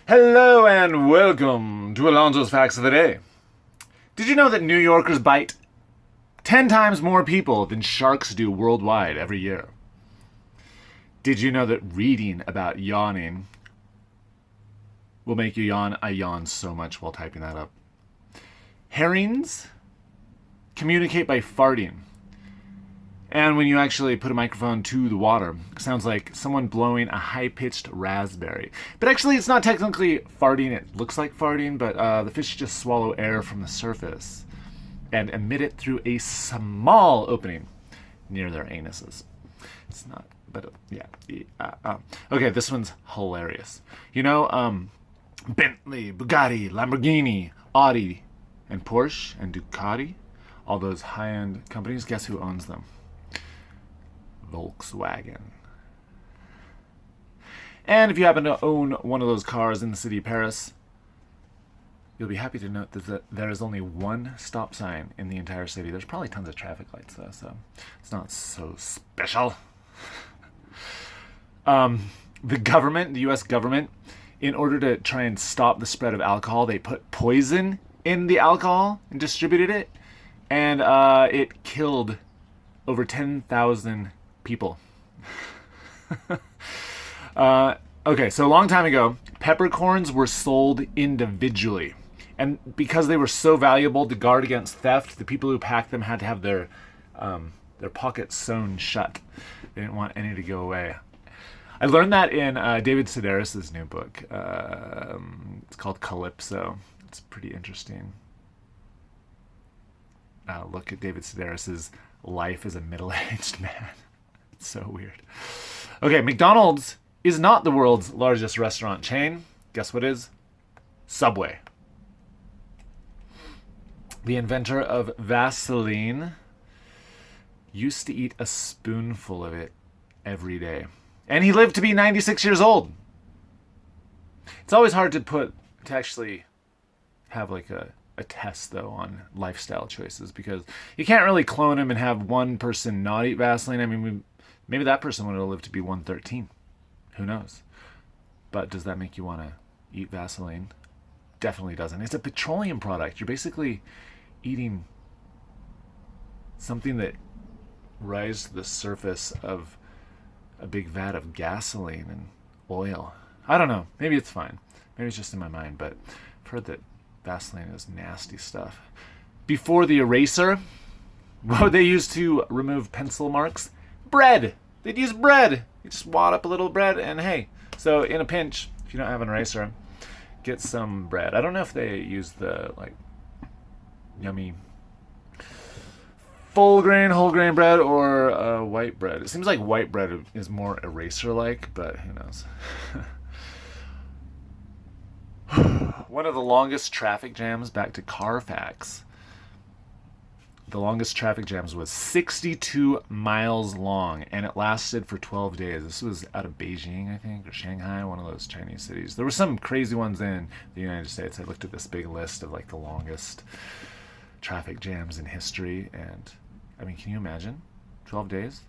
Hello and welcome to Alonzo's Facts of the Day. Did you know that New Yorkers bite 10 times more people than sharks do worldwide every year? Did you know that reading about yawning will make you yawn? I yawn so much while typing that up. Herrings communicate by farting. And when you actually put a microphone to the water, it sounds like someone blowing a high-pitched raspberry. But actually, it's not technically farting. It looks like farting, but the fish just swallow air from the surface and emit it through a small opening near their anuses. It's not, but yeah. Okay, this one's hilarious. You know, Bentley, Bugatti, Lamborghini, Audi, and Porsche, and Ducati, all those high-end companies, guess who owns them? Volkswagen. And if you happen to own one of those cars in the city of Paris, you'll be happy to note that there is only one stop sign in the entire city. There's probably tons of traffic lights though, so it's not so special. The US government, in order to try and stop the spread of alcohol, they put poison in the alcohol and distributed it, and it killed over 10,000 people. Okay, so a long time ago, peppercorns were sold individually. And because they were so valuable to guard against theft, the people who packed them had to have their pockets sewn shut. They didn't want any to go away. I learned that in David Sedaris' new book. It's called Calypso. It's pretty interesting. Look at David Sedaris' life as a middle-aged man. It's so weird. Okay, McDonald's is not the world's largest restaurant chain. Guess what is? Subway. The inventor of Vaseline used to eat a spoonful of it every day. And he lived to be 96 years old. It's always hard to actually have like a test though on lifestyle choices, because you can't really clone him and have one person not eat Vaseline. I mean, maybe that person would have lived to be 113. Who knows? But does that make you want to eat Vaseline? Definitely doesn't. It's a petroleum product. You're basically eating something that rises to the surface of a big vat of gasoline and oil. I don't know. Maybe it's fine. Maybe it's just in my mind, but I've heard that Vaseline is nasty stuff. Before the eraser, what would they use to remove pencil marks? Bread. They'd use bread. You just wad up a little bread, and hey, so in a pinch, if you don't have an eraser, get some bread. I don't know if they use the yummy full grain, whole grain bread, or white bread. It seems like white bread is more eraser-like, but who knows? One of the longest traffic jams, back to car facts. The longest traffic jams was 62 miles long, and it lasted for 12 days. This was out of Beijing, I think, or Shanghai, one of those Chinese cities. There were some crazy ones in the United States. I looked at this big list of like the longest traffic jams in history, and I mean, can you imagine? 12 days?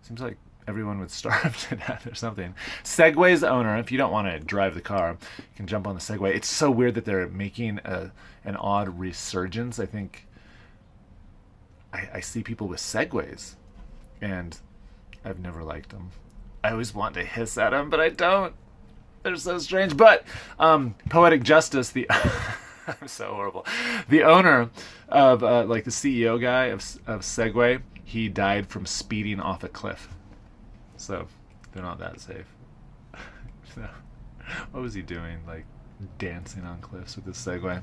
Seems like everyone would starve to death or something. Segway's owner, if you don't want to drive the car, you can jump on the Segway. It's so weird that they're making an odd resurgence. I think I see people with Segways, and I've never liked them. I always want to hiss at them, but I don't. They're so strange. But Poetic Justice, I'm so horrible. The owner of, the CEO guy of Segway, he died from speeding off a cliff. So they're not that safe. So, what was he doing? Like dancing on cliffs with his Segway.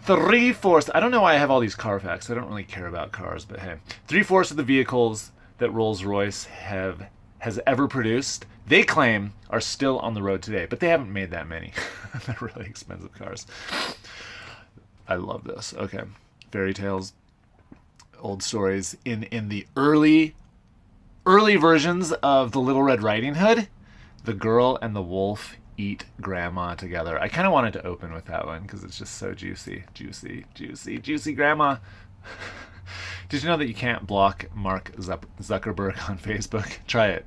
3/4. I don't know why I have all these car facts. I don't really care about cars, but hey, 3/4 of the vehicles that Rolls-Royce has ever produced, they claim are still on the road today, but they haven't made that many. They're really expensive cars. I love this. Okay, fairy tales, old stories. In the early versions of the Little Red Riding Hood, the girl and the wolf eat grandma together. I kind of wanted to open with that one because it's just so juicy grandma. Did you know that you can't block Mark Zuckerberg on Facebook? Try it.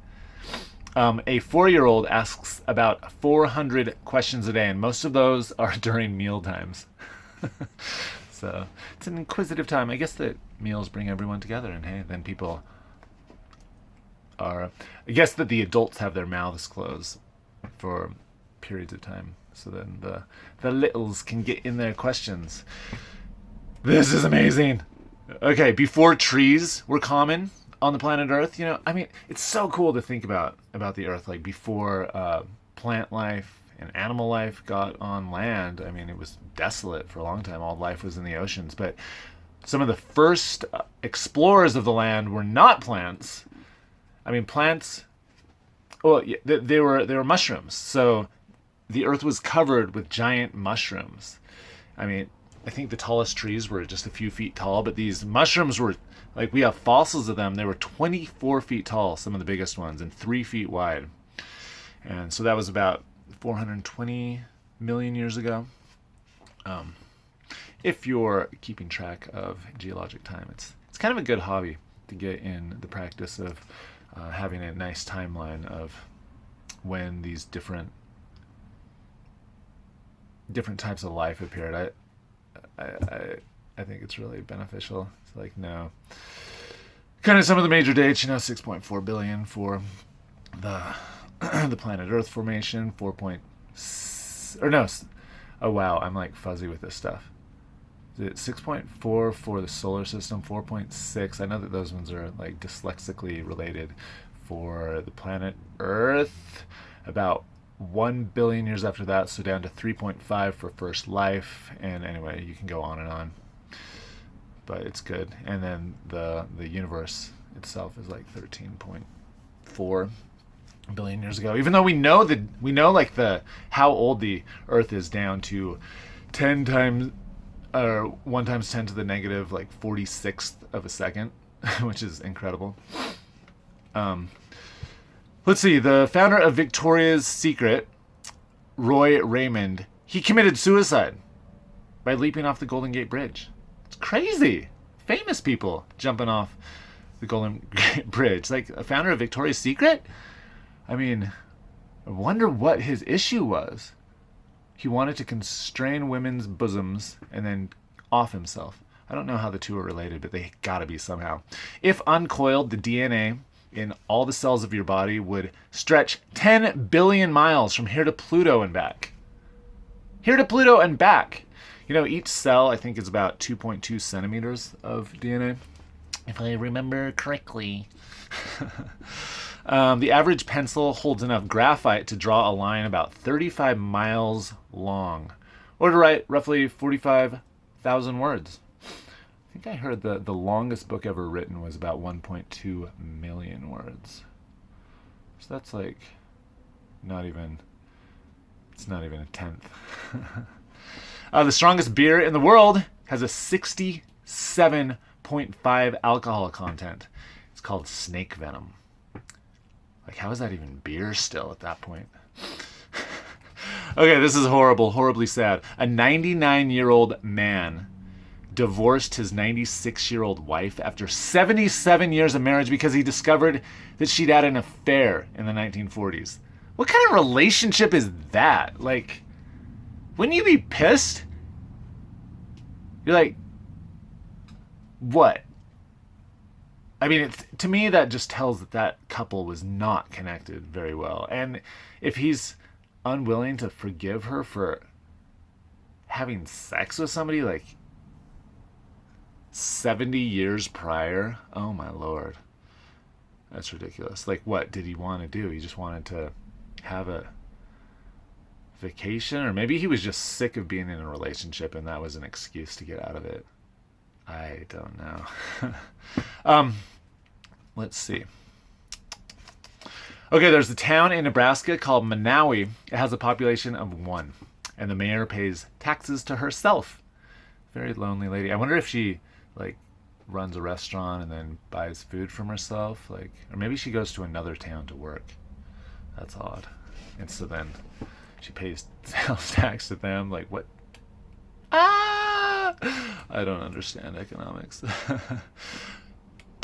A 4-year-old asks about 400 questions a day, and most of those are during meal times. So it's an inquisitive time. I guess that meals bring everyone together, and hey, then people are. I guess that the adults have their mouths closed for periods of time, so then the littles can get in their questions. This is amazing. Okay, before trees were common on the planet Earth, I mean, it's so cool to think about the Earth, like before plant life and animal life got on land. I mean, it was desolate for a long time. All life was in the oceans, but some of the first explorers of the land were not plants. I mean, plants. Well, they were mushrooms. So the Earth was covered with giant mushrooms. I mean, I think the tallest trees were just a few feet tall, but these mushrooms were, like, we have fossils of them. They were 24 feet tall, some of the biggest ones, and 3 feet wide. And so that was about 420 million years ago. If you're keeping track of geologic time, it's kind of a good hobby to get in the practice of having a nice timeline of when these different types of life appeared. I think it's really beneficial. It's like, no, kind of some of the major dates, 6.4 billion for the the planet Earth formation, oh wow, I'm like fuzzy with this stuff. Is it 6.4 for the solar system, 4.6? I know that those ones are like dyslexically related for the planet Earth. About 1 billion years after that, so down to 3.5 for first life. And anyway, you can go on and on, but it's good. And then the universe itself is like 13.4 billion years ago. Even though we know like how old the Earth is down to 10 times or 1 times 10 to the negative like 46th of a second, which is incredible. Let's see. The founder of Victoria's Secret, Roy Raymond, he committed suicide by leaping off the Golden Gate Bridge. It's crazy. Famous people jumping off the Golden Gate Bridge. Like a founder of Victoria's Secret? I mean, I wonder what his issue was. He wanted to constrain women's bosoms and then off himself. I don't know how the two are related, but they gotta be somehow. If uncoiled, the DNA in all the cells of your body would stretch 10 billion miles from here to Pluto and back. Here to Pluto and back. Each cell, I think, is about 2.2 centimeters of DNA, if I remember correctly. The average pencil holds enough graphite to draw a line about 35 miles long, or to write roughly 45,000 words. I think I heard the longest book ever written was about 1.2 million words. So that's like it's not even a tenth. The strongest beer in the world has a 67.5 alcohol content. It's called snake venom. Like, how is that even beer still at that point? Okay, this is horrible, horribly sad. A 99-year-old man divorced his 96-year-old wife after 77 years of marriage because he discovered that she'd had an affair in the 1940s. What kind of relationship is that? Like, wouldn't you be pissed? You're like, what? I mean, to me, that just tells that couple was not connected very well. And if he's unwilling to forgive her for having sex with somebody like 70 years prior, oh my Lord. That's ridiculous. Like, what did he want to do? He just wanted to have a vacation? Or maybe he was just sick of being in a relationship and that was an excuse to get out of it. I don't know. Let's see. Okay, there's a town in Nebraska called Manawi. It has a population of 1, and the mayor pays taxes to herself. Very lonely lady. I wonder if she runs a restaurant and then buys food from herself, or maybe she goes to another town to work. That's odd. And so then she pays sales tax to them. Like, what? I don't understand economics.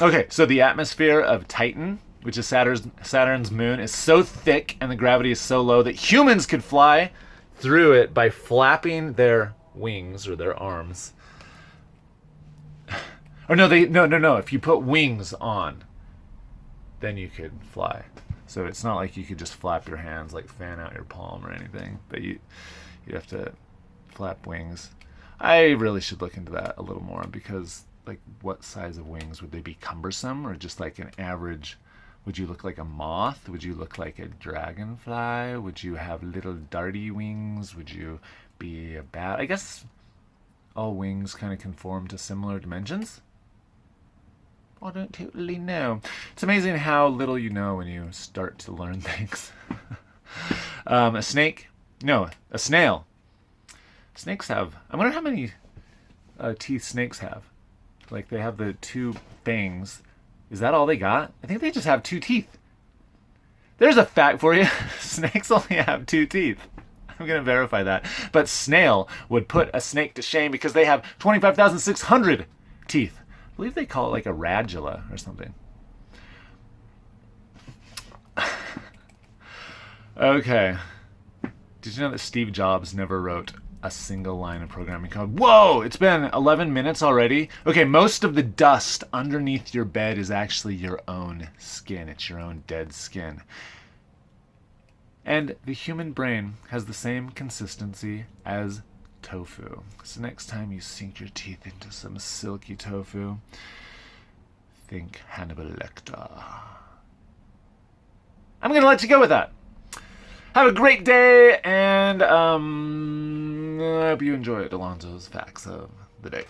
Okay, so the atmosphere of Titan, which is Saturn's moon, is so thick and the gravity is so low that humans could fly through it by flapping their wings or their arms. Or no, no. If you put wings on, then you could fly. So it's not like you could just flap your hands, like fan out your palm or anything. But you have to flap wings. I really should look into that a little more, because like what size of wings would they be? Cumbersome, or just like an average? Would you look like a moth? Would you look like a dragonfly? Would you have little darty wings? Would you be a bat? I guess all wings kind of conform to similar dimensions. I don't totally know. It's amazing how little you know when you start to learn things. A snake? No, a snail. Snakes have... I wonder how many teeth snakes have. Like, they have the 2 fangs. Is that all they got? I think they just have 2 teeth. There's a fact for you. Snakes only have 2 teeth. I'm going to verify that. But snail would put a snake to shame because they have 25,600 teeth. I believe they call it like a radula or something. Okay. Did you know that Steve Jobs never wrote a single line of programming code? Whoa! It's been 11 minutes already. Okay, most of the dust underneath your bed is actually your own skin. It's your own dead skin. And the human brain has the same consistency as tofu. So next time you sink your teeth into some silky tofu, think Hannibal Lecter. I'm going to let you go with that. Have a great day, and I hope you enjoyed Alonzo's Facts of the Day.